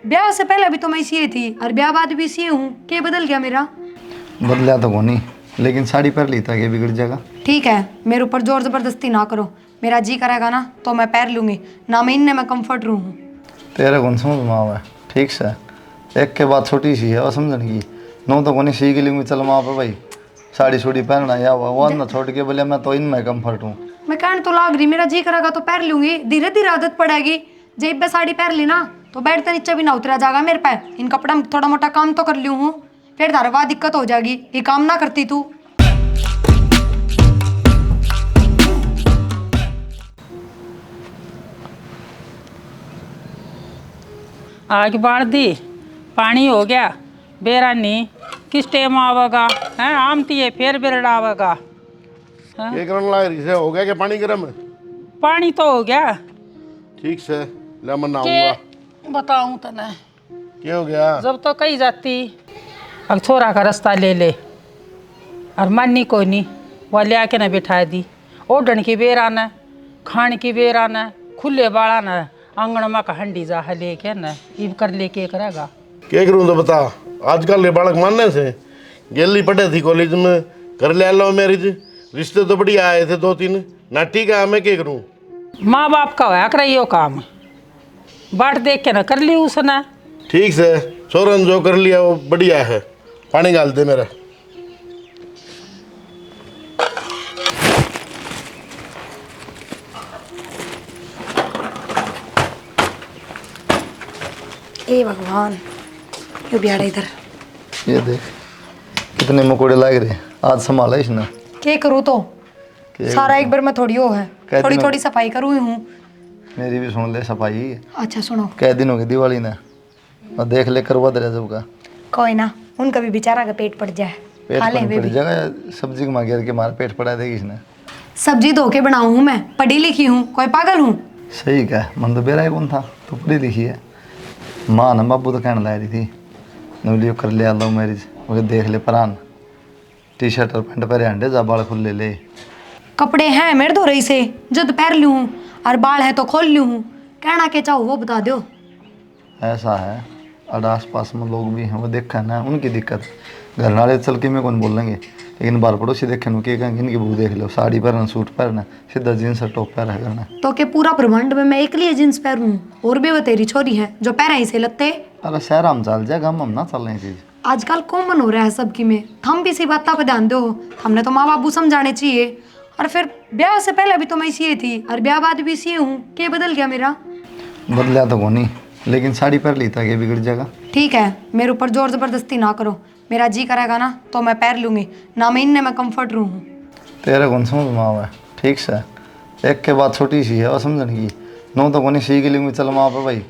ब्याह से पहले भी तो मैं इसी थी और ब्याह बाद भी इसी हूँ। क्या बदल गया मेरा? बदला तो को नहीं, लेकिन साड़ी पहन ली था, ये बिगड़ जाएगा। ठीक है, मेरे ऊपर जोर जबरदस्ती ना करो। मेरा जी करेगा ना तो मैं पहन लूंगी, ना मैं इनने मैं कम्फर्ट रूम हूँ। तेरे कौन समझ में आवा है? ठीक से एक के बाद छोटी सी है और समझने की नो तो कोनी सीख लूँगी। चल वहाँ पर भाई साड़ी सूड़ी पहनना या वो ना छोड़ के बोले मैं तो इनमें कम्फर्ट हूँ। मैं कहने तो लाग रही, मेरा जी करेगा तो पहन लूंगी, धीरे धीरे आदत पड़ेगी। जेब में साड़ी पहन ली ना तो बैठते नीचे भी ना उतरा जाएगा मेरे पे। इन कपड़ा में थोड़ा मोटा काम तो कर लूँ हूँ, फिर तारे बाद दिक्कत हो जाएगी। ये काम ना करती तू। आग बाढ़ दी, पानी हो गया। बेरानी किस टाइम आवेगा है? आमती है फिर बेरड़ आवेगा। ये करने लग रही से हो गया कि पानी गर्म है? पानी तो हो गया। ठीक से ले मैं के नहाऊंगा। बताऊं तने, क्या हो गया? जब तो कहीं जाती अब छोरा का रास्ता ले ले और मानी को नहीं वह ले आके ना बिठा दी। ओढ़न की बेर आना, खान की बेर आना, खुले बाड़ा ना आंगन में का हंडी जा लेके ना इब कर लेके करेगा। क्या करूँ तो बता। आजकल ये बालक मानने से गेली पढ़े थी कॉलेज में, कर ले लो मैरिज, रिश्ते तो बढ़िया आए थे 2-3 ना। ठीक है मैं क्या करूँ? माँ बाप का होया कराइयो काम, बाट देख के ना कर ली उसने। ठीक से सोरन जो कर लिया वो बढ़िया है। पानी डाल दे मेरा। ए भगवान, क्यों बिहाड़ा इधर? ये देख कितने मकोड़े लाग रहे, आज संभाला इसने। क्या करूँ तो सारा एक बार में थोड़ी हो है, कह थोड़ी दिनों- थोड़ी सफाई करूँ हूँ। मेरी भी सुन ले सफाई। अच्छा सुनो, कै दिन हो गए दिवाली ने, और देख ले करवा दे जब का कोई ना, उनका भी बेचारा का पेट पड़ जाए, पेट खा ले वे पड़ भी। जाएगा या सब्जी को मांगे के मार पेट पड़ा देगी इसने। सब्जी धो के बनाऊँ हूँ मैं, पढ़ी लिखी हूँ, कोई पागल हूँ? सही कह, मन तो बेरा ही कौन था, तू पढ़ी लिखी है। माँ ना बाबू तो कहने ला रही थी नवलियो कर ले लो मैरिज, वो देख ले परान टी शर्ट और पैंट पहरे अंडे जा बाल खुले ले। कपड़े हैं मेरे धो रही से जो दोपहर लूँ हूँ, और बाल है तो खोल लूँ हूँ। कहना के चाहो वो बता दो। ऐसा है, और आस पास में लोग भी हैं वो देखा ना, उनकी दिक्कत। घर वाले चल के मैं कौन बोलेंगे, लेकिन बार पड़ोसी देखे नु के कहेंगे इनकी बहू देख लो, साड़ी पहनना, सूट पहनना, सीधा जींस और टॉप पहना करना। तो के पूरा ब्रह्मांड में मैं एक लिए जींस पहनूं, और भी वो तेरी छोरी है जो पहना ही से लगते। अरे शहर हम चल जाएगा, हम ना चल रही चीज। आजकल कॉमन हो रहा है सबकी में, हम भी इसी बात पर ध्यान दो। हमने तो माँ बाबू समझाने चाहिए। और फिर ब्याह से पहले भी तो मैं इसी थी और ब्याह बाद भी इसी हूँ। क्या बदल गया मेरा? बदला तो को नहीं, लेकिन साड़ी पहन ली था, ये बिगड़ जाएगा। ठीक है, मेरे ऊपर जोर जबरदस्ती ना करो। मेरा जी करेगा ना तो मैं पहन लूंगी, ना मैं इनने मैं कम्फर्ट रूम हूँ। तेरे कौन समझ में आवा है? ठीक से एक के बाद छोटी सी है और समझने की नो तो कोनी सीख लूँगी। चल वहाँ पर भाई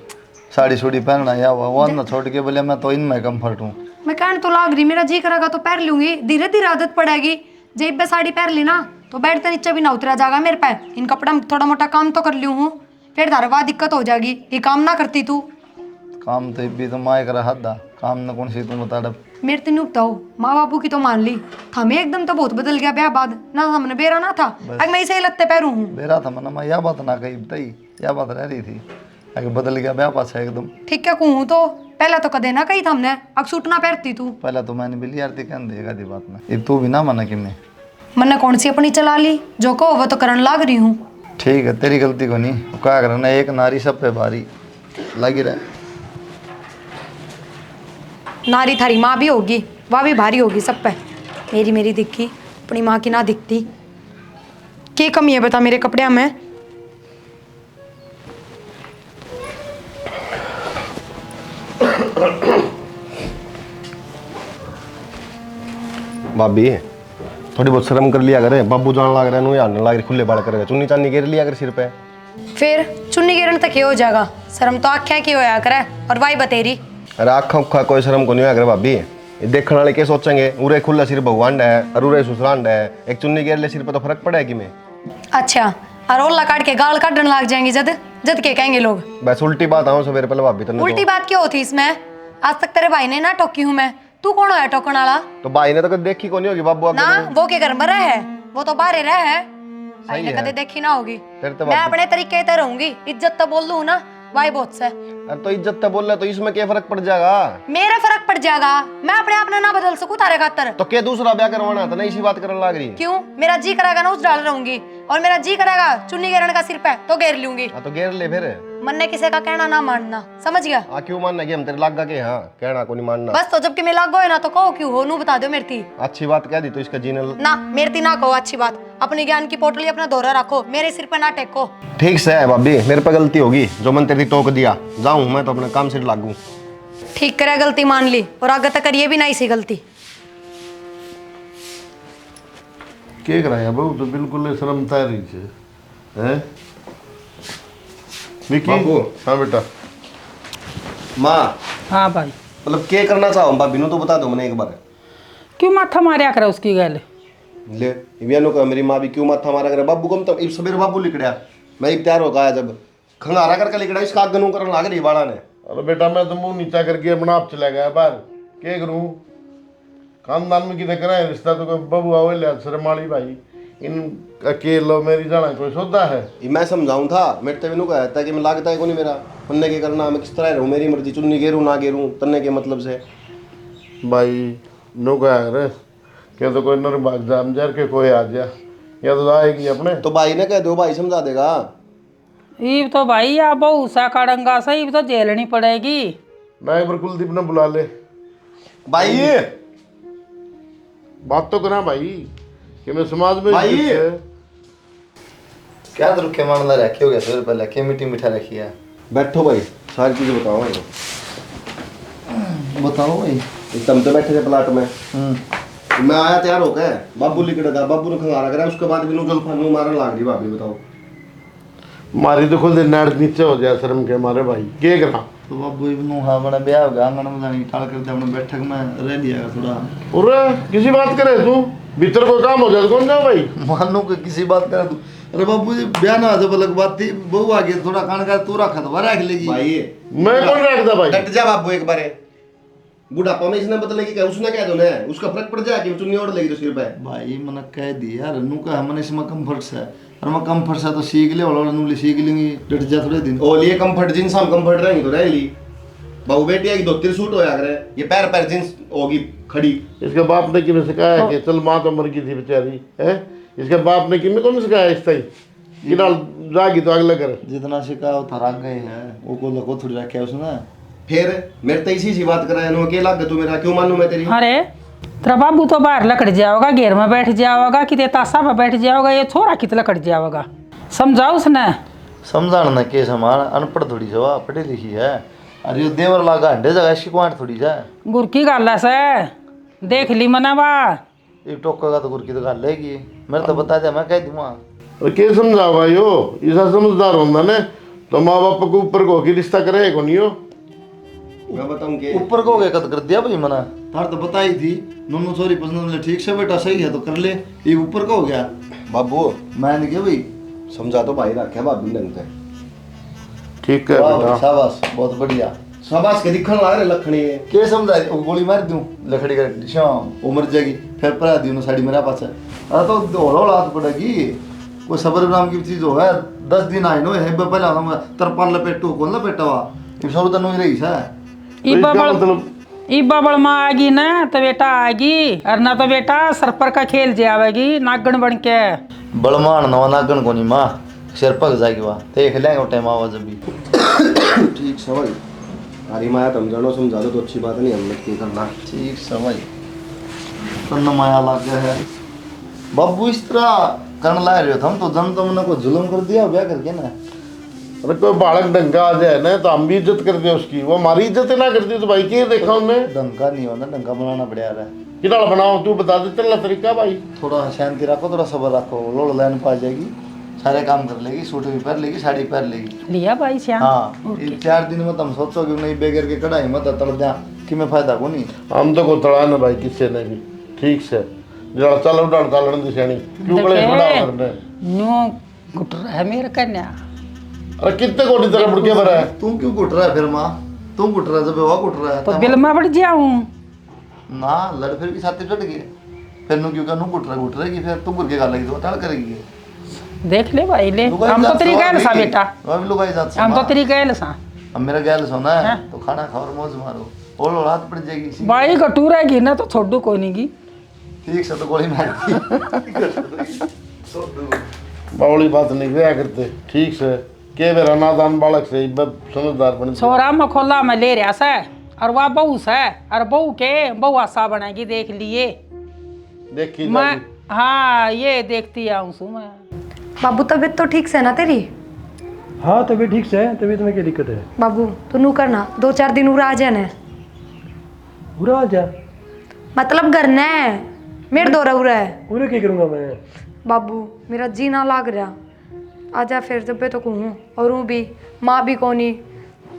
साड़ी सूड़ी पहनना या वो ना छोड़ के बोले मैं तो इनमें कम्फर्ट हूँ। मैं कहने तो लाग रही, मेरा जी करेगा तो पहन लूंगी, धीरे धीरे आदत पड़ेगी। जेब में साड़ी पहन ली ना तो बैठते नीचे भी ना उतरा जाएगा मेरे पे। इन कपड़ा में थोड़ा मोटा काम तो कर लूँ हूँ, फिर तारे बाद दिक्कत हो जाएगी। ये काम ना करती तू। काम तो भी तो माए करा हदा, काम न कौन सी तुम बता डब। मेरे तो नहीं उपताओ, माँ बापू की तो मान ली। हमें एकदम तो बहुत बदल गया ब्याह बाद ना, हमने बेरा ना था। अगर मैं इसे लत्ते पैरू हूँ। बेरा था मना, मैं यह बात ना कही बताई, यह बात रह रही थी। अगर बदल गया ब्याह पास है एकदम। ठीक है कहूँ तो पहले तो कदे ना कही था हमने, अब सूट ना पहनती तू। पहले तो मैंने बिल्ली आरती कह देगा दी बात में, ये तू भी ना मना कि मैं। मैंने कौन सी अपनी चला ली, जो कहो वो तो करने लाग रही हूँ। ठीक है, तेरी गलती को नहीं, क्या करना, एक नारी सब पे भारी लगी रहे। नारी थारी माँ भी होगी, वह भी भारी होगी सब पे। मेरी मेरी दिखी, अपनी माँ की ना दिखती। क्या कमी है बता मेरे कपड़े में? भाभी थोड़ी बहुत शर्म कर लिया करे। बाबू जान लग रहा है, आने लग रही, खुले बाल करेगा, चुन्नी चांदी गिर लिया कर सिर पे। फिर चुन्नी गिरन तक ये हो जाएगा, शर्म तो आख्या की होया करे। और वाई बतेरी अरे आखा उखा कोई शर्म को नहीं होया करे भाभी। ये देखने वाले क्या सोचेंगे, उरे खुला सिर भगवान है और उरे ससुराल है, एक चुन्नी गिर ले सिर पे तो फर्क पड़ेगा कि में। अच्छा, और ओला काट के गाल काटने लग जाएंगे जद जद के कहेंगे लोग। बस उल्टी बात आऊँ सवेरे पहले भाभी तने उल्टी बात क्यों होती इसमें? आज तक तेरे भाई ने ना टोकी हूँ मैं, तू कौन है टोकन वाला? तो भाई ने तो कभी देखी को नहीं होगी बाबू ना आपने। वो के घर में रहे है, वो तो बाहर रहे है। भाई ने है। कदे देखी ना होगी। फिर तो मैं बात- अपने तरीके से रहूंगी, इज्जत तो बोल दूं ना, वाई बहुत से अरे तो इज्जत तो बोल रहे तो इसमें क्या फर्क पड़ जाएगा? मेरा फर्क पड़ जाएगा। मैं अपने आप ना बदल सकूं तारे खातर। तो क्या दूसरा ब्याह करवाना था ना, इसी बात करने लग रही? क्यों? मेरा जी करेगा ना उस डाल रहूंगी, और मेरा जी करेगा चुन्नी घेरने का सिर पे तो घेर लूंगी। हाँ तो घेर ले फिर। मन ने किसी का कहना ना मानना, समझ गया? हाँ क्यों मानना कि हम तेरे लागा के? हाँ कहना को नहीं मानना। बस तो जबकि मैं लागो है ना तो कहो क्यों हो, नू बता दो मेरी थी। अच्छी बात कह दी तो इसका जीने ना मेरी थी ना कहो अच्छी बात। अपनी ज्ञान की पोटली अपना दोहरा रखो, मेरे सिर पे ना टेको। ठीक से है भाभी, मेरे पे गलती होगी जो मन तेरी टोक दिया। जाऊं मैं तो अपने काम से लागू। ठीक करे, गलती मान ली और आगे तक करिए भी नहीं सी गलती। के कराया बहु तो बिल्कुल शर्मता रही है हैं? विकी बाबू। हाँ बेटा। माँ हाँ भाई, मतलब क्या करना चाहो भाभी नु तो बता दो मैंने एक बार। क्यों माथा मारिया करे उसकी गल? ले इवियानो का मेरी माँ भी क्यों माथा मारा करे? बाबू कम तो इब सवेरे बाबू लिखड़या, मैं एक तैयार होगा जब खंगारा करके लिखड़ा इसका गनू करने लाग रही बाड़ा ने। अरे बेटा मैं तो मुंह नीचा करके अपना आप चला गया बाहर, क्या करूं? खानदान में किधर कराए रिश्ता तो कोई बबुआ हो लिया शर्माली भाई, इन अकेलो मेरी जाना कोई सौदा है? ये मैं समझाऊं था, मेरे तभी नु कहता है कि मैं लागता है को नहीं मेरा पन्ने के करना, मैं किस तरह रहूं, मेरी मर्जी, चुन्नी गेरूं ना गेरूं तन्ने के मतलब से। भाई नो कहा रे क्या तो कोई नर भाग जाम जर के कोई आ जा या तो आएगी अपने। तो भाई ने कह दो, भाई समझा देगा। ईब तो भाई या बहु सा कड़ंगा सा ईब तो झेलनी पड़ेगी। मैं एक बार कुलदीप ने बुला ले, भाई बात तो करा भाई कि मैं समाज में भाई। इज्जत है। क्या तो रुके मामला रखे हो गया सर, पहले क्या मीठी मीठा रखी है। बैठो भाई, सारी चीजें बताओ। बताओ भाई। तुम तो बैठे थे प्लाट में, मैं आया तैयार होकर, बाबू लिखड़ा, बाबू ने खंगारा करा, उसके बाद भी जुल्फान मारने लाग रही भाभी। बताओ मारी तो खुद नाड़ नीचे हो जाए शर्म के मारे भाई, क्या करा? तो बाबू इबनू हाँ बड़ा ब्याह होगा, मैंने बतानी टाल करते अपने बैठक में रह लिया थोड़ा। और किसी बात करे तू भीतर कोई काम हो जाए कौन जाओ भाई? मानो कि किसी बात करे तू। अरे बाबू जी ब्याह ना जब अलग बात थी, बहू आ गई थोड़ा खान का तू रखा तो रख लेगी भाई। मैं कौन रखता भाई? डट जा बाबू एक बारे, बुढ़ापा में इसने बदलेगी क्या? उसने कह दो ना, उसका फर्क पड़ जाए कि चुन्नी ओढ़ लेगी तो सिर पे। भाई मैंने कह दिया यार, नू का हमने इसमें कंफर्ट से, और मैं कंफर्ट से तो सीख ले, और नू ले सीख लेंगी, डट जा थोड़े दिन। ओ लिए कंफर्ट जींस हम कंफर्ट रहेंगी तो रह ली। बहू बेटी आएगी धोती सूट होया करे, ये पैर पैर जींस होगी खड़ी। इसके बाप ने किमें सिखाया कि चल माँ तो मर गई थी बेचारी है? इसके बाप ने किमें कौन सिखाया इस तई कि नाल जागी तो अगले कर? जितना सिखा वो थरा गए हैं, वो को लको थोड़ी रखा उसने। फिर मेरे तो इसी सी बात कराया नो, अकेला तू मेरा क्यों मानूं मैं तेरी? अरे तेरा बाबू तो बाहर लकड़ जाओगा, घेर में बैठ जाओगा, कि ताशा में बैठ जाओगा, ये छोरा कित लकड़ जाओगा? समझाओ उसने। समझाना के समान अनपढ़ थोड़ी जवा, पढ़ी लिखी है। अरे देवर लागा हंडे जगह इसकी कुआंट थोड़ी जा। गुर की गल है से देख ली मनावा। एक टोकेगा तो गुर की तो गल लेगी, मेरे तो बता दिया, मैं कह दूंगा। अरे क्या समझाओ भाई हो, ऐसा समझदार होंगे ने तो माँ बाप को ऊपर को की रिश्ता करे को नहीं हो? मैं बताऊं के ऊपर को कद कर दिया भाई मना, तार तो बताई थी नन्नू सॉरी पसंद, ठीक से बेटा सही है तो कर ले, ये ऊपर का हो गया। बाबू मैंने क्या भाई समझा तो भाई रखे भाभी ढंग से। ठीक है वाह भाई, बेटा। शाबाश बहुत बढ़िया। शाबाश के दिखण ला रे लखनी है। के समझा गोली मार दूं लकड़ी का शाम वो मर जाएगी, फिर परा दी उन्हें साड़ी मेरा पास है। अरे तो दौड़ा हाथ पड़ेगी, कोई सबर नाम की चीज हो है। 10 दिन आए नो है पहले हम तरपाल लपेटू कौन लपेटा हुआ ये सब तो नहीं रही है। ई बबड़ माँ आएगी ना तो बेटा आएगी, और ना तो बेटा सर पर का खेल जाएगी नागन बन के। बलमान नवा नागन को नहीं माँ सिर पक जाएगी, वहाँ देख लेंगे टाइम आवा जब भी। ठीक सवाई हरी माया तुम जानो समझा दो तो अच्छी बात नहीं, हम की करना। ठीक समझ कन्न माया लग गया है। बाबू इस तरह करने ला रहे हो हम तो जन तुमने को जुल्म कर दिया ब्याह करके ना। अरे कोई बालक डंगा आ जाए ना तो हम भी इज्जत करते हैं उसकी, वो हमारी इज्जत ना करती तो भाई क्या देखा उनने? डंका नहीं होना, डंका बनाना पड़ेगा रहा। कितना बनाओ तू बता दे चलना तरीका भाई। थोड़ा शांति रखो, थोड़ा सबर रखो, लोड़ लाइन पा जाएगी, सारे काम कर लेगी, सूट भी पहन लेगी, साड़ी पहन लेगी। लिया भाई श्याम। हाँ ये 4 दिन में तुम सोचो कि नहीं बेगर के कढ़ाई मत तड़ दिया कि मैं फायदा को नहीं। हम तो को तड़ा ना भाई किसी ने भी ठीक से जरा चल उड़ान तालन दिशानी क्यों बड़े बड़ा करने न्यू गुटर है मेरे कन्या। अरे कितने कोटी तरह बुड़के भरा है? तुम क्यों कुट रहा है फिर माँ? तुम कुट रहा है जब वो कुट रहा है तो बिल में बढ़ जाऊं ना, लड़ फिर भी साथी चढ़ गए, फिर नु क्यों नू कुट रहेगी, फिर तुम गुर के गाल लगी तो टाल करेगी। देख ले भाई ले, लुगाई हम तो जात तेरी सवा गैल सा भी। बेटा, अब लुगाई जात हम तो सवा। तेरी गैल सा। अब मेरा गैल सोना है हाँ। तो खाना खाओ और मौज मारो, और हाथ पड़ जाएगी इसी। भाई कटू रहेगी ना तो छोड़ू कोई नहीं की। ठीक से तो गोली मार दी। बावली बात नहीं किया करते ठीक से के बेरा नादान बालक से समझदार बन छोरा में खोला में ले रहा से, और वह बहू से, और बहू के बहू आशा बनाएगी देख लिए। देखी मैं जाएगी। हाँ ये देखती आऊँ सू मैं। बाबू तबीयत तो ठीक से ना तेरी? हाँ तबीयत ठीक से है। तबीयत में क्या दिक्कत है? बाबू तू नू करना 2-4 दिन उरा आ जाना, बुरा आ जा। मतलब घर ने मेरे दौरा उरा है। उन्हें क्या करूँगा मैं? बाबू मेरा जी ना लाग रहा, आजा फिर जब तो कहूँ। और हूँ भी माँ भी कोनी,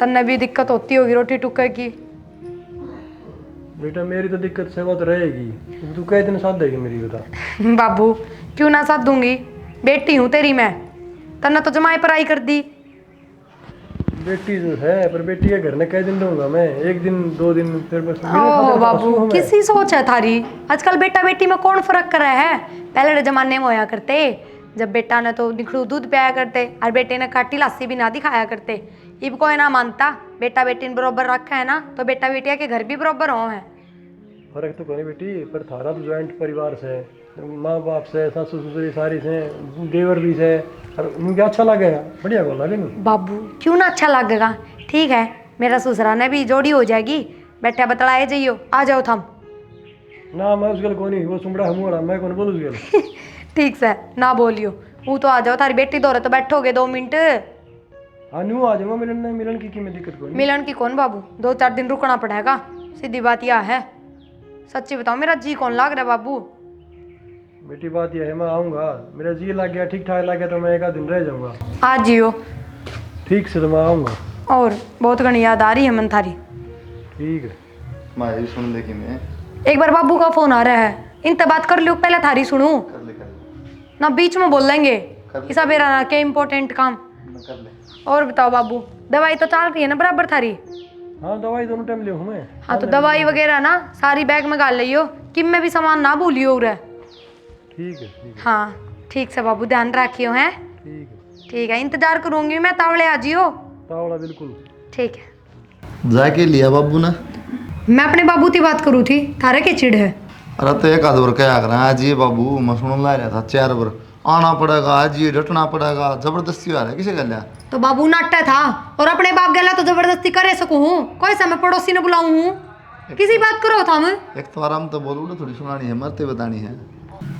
तन्ने भी दिक्कत होती होगी रोटी टुक्के की। बेटा मेरी तो दिक्कत से वो तो रहेगी, तू कई दिन साथ देगी मेरी बता। बाबू क्यों ना साथ दूंगी, बेटी हूँ तेरी मैं, तन्ने तो जमाई पराई कर दी। बेटी तो है पर बेटी के घर में कई दिन रहूंगा मैं, 1 दिन 2 दिन फिर बस मेरे ओ खातिर बाबू हंसू हूँ मैं। किसी सोच है थारी, आजकल बेटा बेटी में कौन फर्क कर रहा है? पहले के जमाने में होया करते, जब बेटा ने तो निखड़ू दूध पियाया करते और बेटे ने खट्टी लस्सी भी ना दिखाया करते। इब कोई ना मानता, बेटा बेटी ने बराबर रखा है ना, तो बेटा बेटिया के घर भी बराबर हो है। फर्क तो कोई बेटी, पर थारा तो ज्वाइंट परिवार से, माँ बाप से, सासू ससुरी सारी से, देवर भी से, और उनके अच्छा लगेगा, बढ़िया बोला लगे नहीं। बाबू क्यों ना अच्छा लगेगा, ठीक है मेरा ससुरा ने भी जोड़ी हो जाएगी, बैठा बतलाए जाइयो, आ जाओ थम। ना मैं उस गल को नहीं, वो सुमड़ा हमूड़ा मैं कौन बोलूँ उस गल। ठीक से ना बोलियो, वो तो आ जाओ, थारी बेटी दौरे तो बैठोगे 2 मिनट। हाँ न्यू आ जाऊँगा, मिलन नहीं मिलन की मैं दिक्कत कोई नहीं। मिलन की कौन बाबू, 2-4 दिन रुकना पड़ेगा, सीधी बात यह है। सच्ची बताओ मेरा जी कौन लाग रहा है बाबू? बेटी बात यह है मैं आऊँगा, मेरा जी लग गया ठीक ठाक लग गया तो मैं 1 आध दिन रह जाऊँगा। आज जियो, ठीक से तो मैं आऊँगा। और बहुत घनी याद आ रही है मन थारी। ठीक है। मैं भी सुन ले कि मैं एक बार बाबू का फोन आ रहा है, इनसे बात कर लियो, पहले थारी सुनूं कर ले ना, बीच में बोल लेंगे कर ले। इसा बेरा ना के इम्पोर्टेंट काम। कर ले। और बताओ बाबू, दवाई तो चल रही है ना बराबर थारी? हाँ दवाई दोनों टाइम ले हूँ मैं। हाँ तो दवाई वगैरह ना सारी बैग में गाल लियो, किम में भी सामान ना भूलियो रे। ठीक है ठीक है हाँ ठीक से बाबू, ध्यान रखियो हैं। ठीक है। ठीक है, इंतजार करूंगी मैं, तावड़े आ जियो। तावड़ा बिल्कुल। ठीक है। जाके लिया बाबू ने। मैं अपने बाबू की बात करूँ थी, थारे के चिड़ है? अरे तो 1 आध बार क्या कर रहा है जी बाबू, मैं सुन ला रहा था 4 बार आना पड़ेगा आज, ये डटना पड़ेगा, जबरदस्ती आ रहा है किसे कर लिया। तो बाबू नाट्य था, और अपने बाप गला तो जबरदस्ती करे सकूं हूँ, कोई सा मैं पड़ोसी ने बुलाऊं हूँ? किसी बात करो था मैं, एक तो आराम तो बोलू ना, थोड़ी सुनानी है, मरते बतानी है।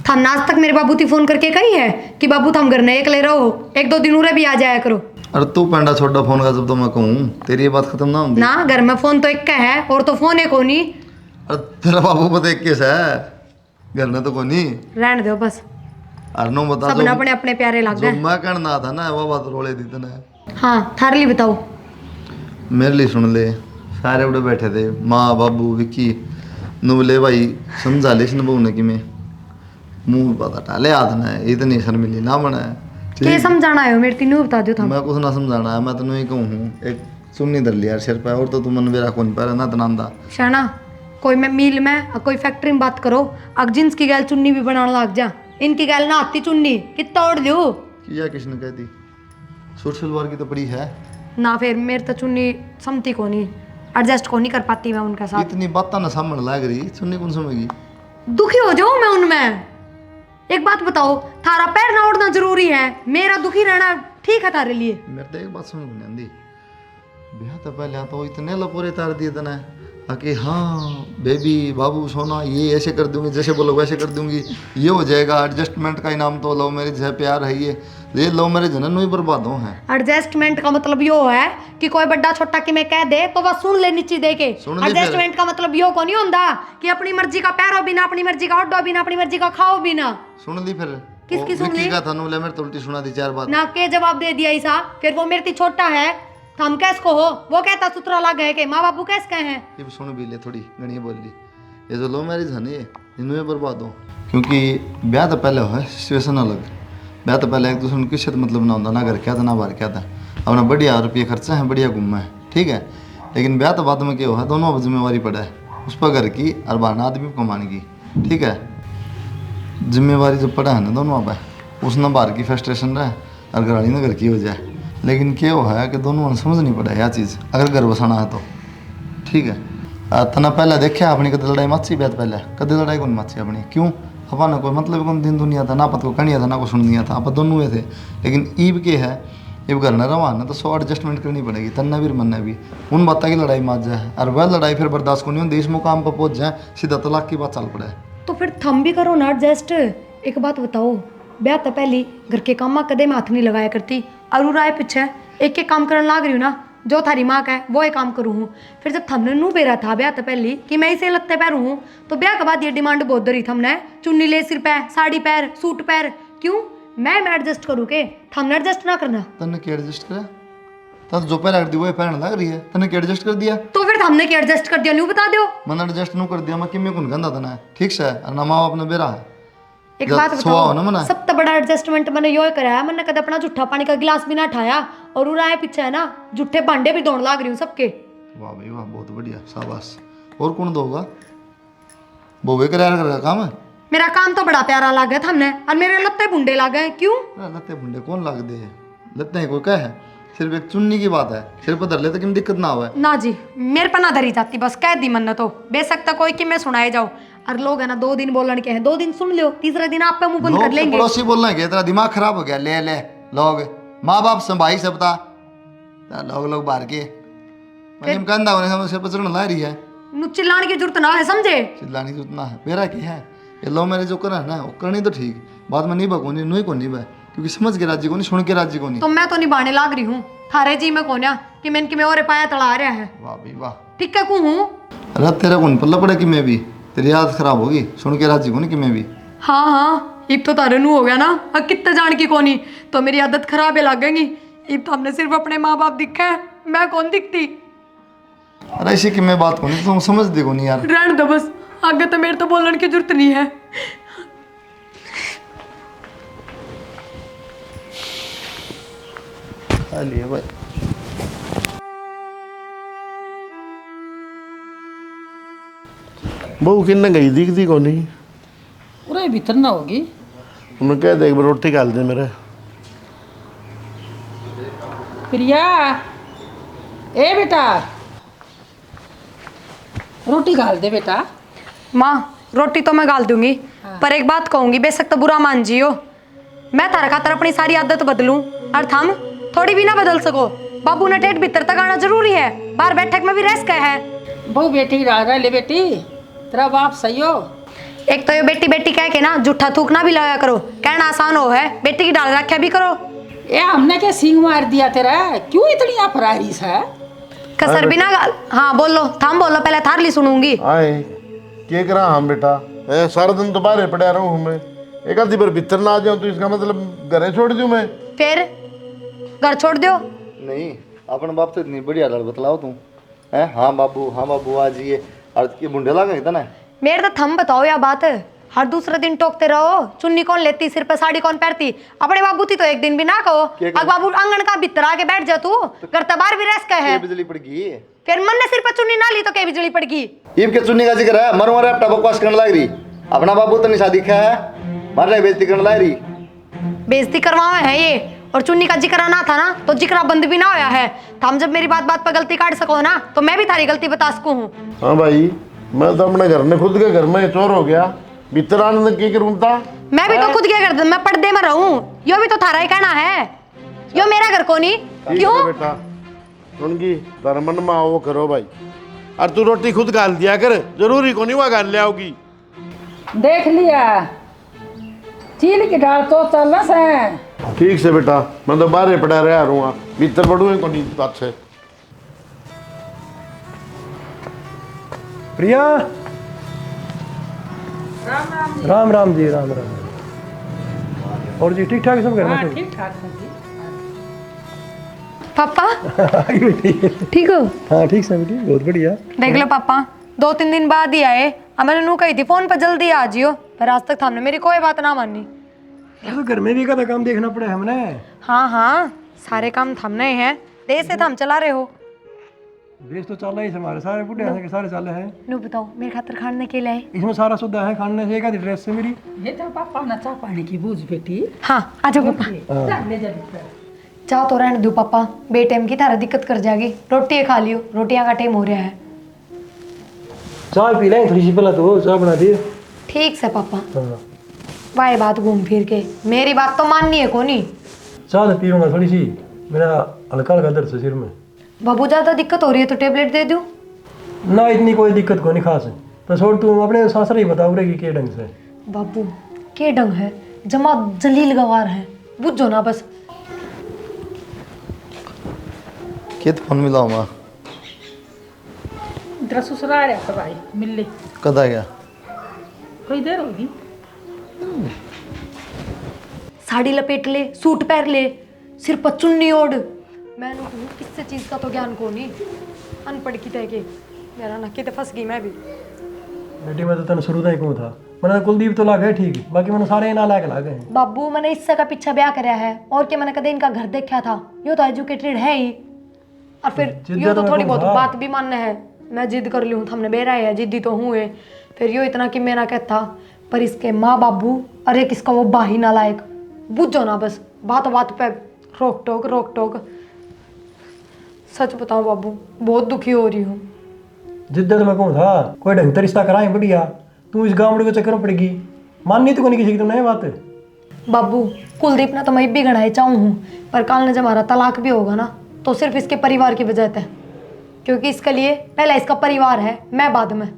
थम आज तक मेरे बाबू की फोन करके कही है कि बाबू थम घर ने एक ले रहो, 1-2 दिन उरे भी आ जाया करो। अरे तू पेंडा छोड़ा फोन का जब तो मैं कहूँ, तेरी ये बात खत्म ना होगी ना घर में फोन तो एक का है, और तो फोन है कोनी। अरे तेरा बाबू पता एक केस है, घर में तो कोनी। रहने दो बस, अरे नो बता सब जो, अपने अपने प्यारे लग जो गए। मैं कहना था ना वो बात रोले दी तने। हाँ थारे लिए बताओ। मेरे लिए सुन ले, सारे उड़े बैठे थे, माँ बाबू विक्की नुबले भाई, समझा ले इसने बहू ने कि मैं मुंह पता टाले हाथ ने, इतनी शर्मिली ना बना है। के समझाना है मेरे तीनों बता दो थम। मैं कुछ ना समझाना है, मैं तेन ही कहूँ हूँ, एक सुन्नी धर लिया सिर पे, और तो तू मन मेरा कौन पर ना तनांदा। शाना कोई मैं मिल में और कोई फैक्ट्री में बात करो, अग जींस की गैल चुन्नी भी बनाने लग जा, इनकी गैल ना आती चुन्नी कितना ओढ़ दो किया किसने कह दी, सूट सलवार की तो पड़ी है ना, फिर मेरे तो चुन्नी समती को नहीं, एडजस्ट को नहीं कर पाती मैं उनके साथ। इतनी बात ना सामने लग रही, सुनने कौन समझेगी। दुखी हो जाऊं मैं उनमें। एक बात बताओ, थारा पैर ना ओढ़ना जरूरी है, मेरा दुखी रहना ठीक है थारे लिए? मेरे तो एक बात समझ में नहीं आती, ब्याह तो पहले तो इतने लपोरे तार दिए थे कि हाँ बेबी बाबू सोना ये ऐसे कर दूंगी, जैसे बोलो वैसे कर दूंगी, ये हो जाएगा, एडजस्टमेंट का इनाम तो लव मैरिज है, प्यार है, ये लव मैरिज है ना, ही बर्बाद हो है। एडजस्टमेंट का मतलब यो है कि कोई बड़ा छोटा कि मैं कह दे तो बस सुन ले नीचे दे के। सुन ले फिर। एडजस्टमेंट का मतलब यो को नहीं होता कि अपनी मर्जी का पैरो बिना, अपनी मर्जी का ओढ़ो बिना, अपनी मर्जी का खाओ बिना। सुन ली फिर किसकी वो सुन विक्की ली? का था नुबले मेरे तो उल्टी सुना दी 4 बात। ना के जवाब दे दिया ईसा, फिर वो मेरे से छोटा है, हम कैस को हो, वो कहता सुतरा लग है कि माँ बाबू कैस कहे हैं। ये भी सुन भी ले, थोड़ी गणी बोल ली, ये जो लव मैरिज है ना ये इनमें बर्बाद हो, क्योंकि ब्याह तो पहले हो सिचुएशन अलग, ब्याह तो पहले एक दूसरे में किसी मतलब ना होता, ना घर क्या था ना बाहर क्या था, अपना बढ़िया रुपये खर्चा है, बढ़िया घूमना है, ठीक है। लेकिन ब्याह तो बाद में क्या हुआ, दोनों पर जिम्मेवारी पड़ा है, उस पर घर की और बाहर आदमी को कमाने की, ठीक है। जिम्मेवारी जब पड़ा है ना दोनों पर, उसने बाहर की फ्रस्ट्रेशन रहे और घर वाली ने घर की हो जाए। लेकिन क्या वो है कि दोनों ने समझ नहीं पड़ा यह चीज़, अगर घर बसाना है तो ठीक है। तना पहले देखा अपनी कद लड़ाई मची बैत पहले कद लड़ाई कौन मची अपनी, क्यों अपन कोई मतलब कौन दिन दुनिया था ना, पत को कनिया था ना को सुन दिया था, आप दोनों हुए थे। लेकिन ईब के है इब घर न रवा ना तो 100 एडजस्टमेंट करनी पड़ेगी, तन्ना भी मनना भी उन बातों की लड़ाई मच जाए और वह लड़ाई फिर बर्दाश्त को नहीं होती, इस मुकाम पर पहुंच जाए सीधा तलाक की बात चल पड़े। तो फिर थम भी करो ना एडजस्ट। एक बात बताओ, ब्याह तो पहली घर के काम में कदे में हाथ नहीं लगाया करती, और राय पीछे एक एक काम करने लाग रही हूँ ना, जो थारी माँ का है वो एक काम करूँ हूँ। फिर जब थमने नू बेरा था ब्याह तो पहली कि मैं इसे लगते पैर हूँ, तो ब्याह के बाद ये डिमांड बहुत दरी थमने चुन्नी ले सिर पे, साड़ी पैर, सूट पैर, क्यों मैं एडजस्ट करूँ के थमने एडजस्ट ना करना। तन्ने क्या एडजस्ट करा, तब जो पैर दी वो पहन लग रही है, तन्ने क्या एडजस्ट कर दिया। तो फिर हमने क्या एडजस्ट कर दिया, न्यू बता दो। मैंने एडजस्ट नहीं कर दिया, मैं किमें कौन गंदा तना है ठीक से, और ना माँ अपने बेरा है। एक जब बात सुहा हो ना मना। बताओ, सबसे बड़ा एडजस्टमेंट मैंने यो कराया, मैंने कदे अपना जूठा पानी का गिलास भी ना उठाया, और उराए पीछे है ना जूठे भांडे भी दौड़ लाग रही हूँ सबके। वाह भाई वाह, बहुत बढ़िया, शाबाश। और कौन दोगा, बोवे करेगा काम है। मेरा काम तो बड़ा प्यारा लगा था हमने, और मेरे लत्ते बुंडे लग गए, क्यों? लत्ते बुंडे कौन लाग दे, लत्ते हैं कोई क्या है, सिर्फ एक चुन्नी की बात है, सिर पर धर ले तो किम दिक्कत ना हो। ना जी, मेरे पर ना धरी जाती, बस कह दी मन तो बेसकता कोई कि मैं सुनाए जाऊँ। और लोग है ना 2 दिन बोलन के हैं, 2 दिन सुन लो, तीसरा दिन आप पे मुंह बंद कर लेंगे। पड़ोसी बोलना है तेरा दिमाग खराब हो गया, ले ले लोग माँ बाप संभाई से बता लोग बाहर के कहना उन्हें सिर पर चढ़ने ला रही है, चिल्लाने की जरूरत ना है, समझे? चिल्लाने की जरूरत ना है, मेरा क्या है ये लव मैरिज जो करा है ना वो करनी तो ठीक, बाद में नहीं बकोनी नहीं को नहीं बह, क्योंकि समझ के राज्य को नहीं, सुन के राज्य को नहीं। तो मैं तो निभाने लाग रही हूँ थारे जी में कोन्या कि मैं इनकी में और पाया तड़ा रहा है। वाह भाई वाह, ठीक है हूँ। अरे तेरा कौन पल्ला पड़े कि मैं भी तेरी याद खराब होगी, सुन के राज्य को नहीं कि मैं भी। हाँ हाँ, इब तो तारे नू हो गया ना, अब कितने जान की कोनी तो मेरी आदत खराब है लगेगी। इब तो हमने सिर्फ अपने माँ बाप दिखा है, मैं कौन दिखती। अरे इसी की मैं बात को नहीं तुम समझ देखो नहीं यार, रहने दो बस, आगे तो मेरे तो बोलने की जरूरत नहीं है। लिए भाई बहू किन्ने गई दिखती को नहीं, पूरे भीतर ना होगी। उन्हें कह दे एक बार रोटी डाल दे मेरे। प्रिया, ए बेटा रोटी गाल दे बेटा। माँ रोटी तो मैं गाल दूंगी, पर एक बात कहूंगी, बेशक तो बुरा मान जियो, मैं तारा खातर अपनी सारी आदत बदलूं और थम थोड़ी भी ना बदल सको। बाबू ने ठेठ भीतर तक आना जरूरी है, बाहर बैठक में भी रेस्ट का है। बहु बेटी रह ले बेटी, तेरा बाप सही हो। एक तो ये बेटी बेटी कह के ना जूठा थूकना भी लगाया करो, कहना आसान हो है, बेटी की डाल रखा भी करो। ए हमने क्या सींग मार दिया तेरा, क्यों इतनी अफरारीस है? कसर भी ना गाल। हाँ बोलो, थाम बोलो, पहले थार ली सुनूंगी। आए के करा हम बेटा, सारा दिन तो बाहर पड़ा रहा हूँ मैं, एक आधी बार भीतर ना आ जाऊँ तो इसका मतलब घरे छोड़ दूँ मैं? फिर घर छोड़ दो। नहीं अपने बाप तो इतनी बढ़िया लड़ बतलाओ तुम है। हाँ बाबू आ जाइए, और ये मुंडे लगा इतना मेरे तो थम बताओ या बात, हर दूसरे दिन टोकते रहो, चुन्नी कौन लेती, सिर पे साड़ी कौन पहनती, अपने बाबू थी तो एक दिन भी ना कहो। अब बाबू आंगन का भीतर आके बैठ जा तू, घर तबार भी रेस का है। बिजली पड़ गई, फिर मन ने सिर पर चुन्नी ना ली तो क्या बिजली पड़ गई? ईब के चुन्नी का जिक्र है, मरो मरे बकवास करने लग रही, अपना बाबू तो नहीं शादी खा है, मार बेइज्जती करने लग रही। बेइज्जती करवावे है ये, और चुन्नी का जिक्र ना था ना तो जिक्र बंद भी ना होया है। तो हम जब मेरी बात पर गलती काट सको ना, तो मैं भी थारी गलती बता सकूं हूँ। हाँ भाई, मैं तो अपने घर में खुद के घर में चोर हो गया, भीतर आने की करूँ था? मैं भी तो खुद क्या करता, मैं पर्दे में रहूं, यो भी तो थारा ही कहना है, यो मेरा घर को नहीं। क्यों बेटा उनकी धर्मन में वो करो भाई, और तू रोटी खुद गाल दिया कर, जरूरी को नहीं वहाँ गाल ले आओगी। देख लिया चील की डाल तो चल से। ठीक से बेटा, मैं तो बाहर पड़ा रहा हूँ, भीतर पड़ूंगे को नहीं बात से। प्रिया, राम राम जी, राम राम। और जी ठीक ठाक सब घर में सब? ठीक ठाक है जी। पापा बेटी ठीक हो? हाँ ठीक से बेटी, बहुत बढ़िया। देख लो पापा, 2-3 दिन बाद ही आए, अब मैंने नू कही थी फोन पर जल्दी आ जियो, पर आज तक हमने मेरी कोई बात ना मानी। तो घर में भी का काम देखना पड़ा हमने। हाँ हाँ, सारे काम थमने हैं, देर से थम चला रहे हो। देश तो चल रहा है हमारे सारे बुढ़े हैं के सारे चल रहे हैं। नो बताओ मेरे खातर खाने के लिए इसमें सारा सुविधा है, खाने से एक आधी ड्रेस से मेरी। ये तो पापा ना चाह पानी की बूझ बेटी। हाँ आ जाओ पापा। जा ले जा बेटा। चाह तो रहने दो पापा, बेटेम की तारा दिक्कत कर जाएगी। रोटी खा लियो, रोटियां का टाइम हो रहा है। चाय पी लें थोड़ी सी, पहले तो चाय बना दी। ठीक से पापा। हाँ वाह बात घूम फिर के, मेरी बात तो माननी है कोनी। चाय तो पीऊंगा थोड़ी सी, मेरा हल्का हल्का दर्द है सिर में। बाबू ज़्यादा दिक्कत हो रही है तो टेबलेट दे दूँ? ना इतनी कोई दिक्कत को नहीं खास है, तो छोड़ तू अपने सासरे ही बताओ रे कि के ढंग से। बाबू के डंग है, जमा जलील गवार है, बुझो ना बस। कित फोन मिलाओ माँ इधर ससुराल है तो भाई मिल ले। कद आ गया? कोई देर होगी। साड़ी लपेट ले, सूट पहन ले, सिर पर चुन्नी ओढ़। मैंने कहूँ किससे चीज़ का तो ज्ञान को नहीं, अनपढ़ की तय के मेरा ना कितने फंस गई मैं भी। बेटी मैं तो तेन शुरू तक कहूँ था, मैंने कुलदीप तो लागे ठीक, बाकी मैंने सारे ना लाके लागे हैं। बाबू मैंने इससे का पीछा ब्याह कराया है और क्या मैंने कदे इनका घर देखा था। यो तो एजुकेटेड है ही, और फिर जिद्द यो तो तो थोड़ी मैं बहुत कहूँ बात भी मानना है। मैं जिद कर ली हूँ, हमने बेरा है, जिद्दी तो हूँ है। फिर यो इतना कि मेरा कहता, पर इसके माँ बाबू अरे किसका वो बाही ना लायक, बुझो ना बस। बात बात पे रोक टोक। सच बताओ बाबू, बहुत दुखी हो रही हूँ। जिद्द तो मैं कहूँ था, कोई ढंग का रिश्ता कराए बढ़िया, तू इस गाँव के चक्कर में पड़ेगी। माननी तो को नहीं किसी की तुमने ये बात। बाबू कुलदीप ना तो मैं भी गढ़ाई चाहूँ हूँ, पर कल ने जब हमारा तलाक भी होगा ना तो सिर्फ इसके परिवार की वजह से, क्योंकि इसके लिए पहला इसका परिवार है, मैं बाद में।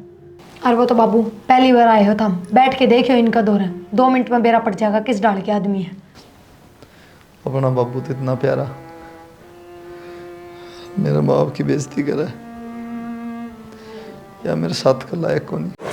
और वो तो बाबू पहली बार आए हो, तुम बैठ के देखियो इनका दौर है, 2 मिनट में बेरा पड़ जाएगा किस डाल के आदमी है। अपना बाबू तो इतना प्यारा, मेरे माँ बाप की बेइज्जती करे या मेरे साथ का लायक को नहीं।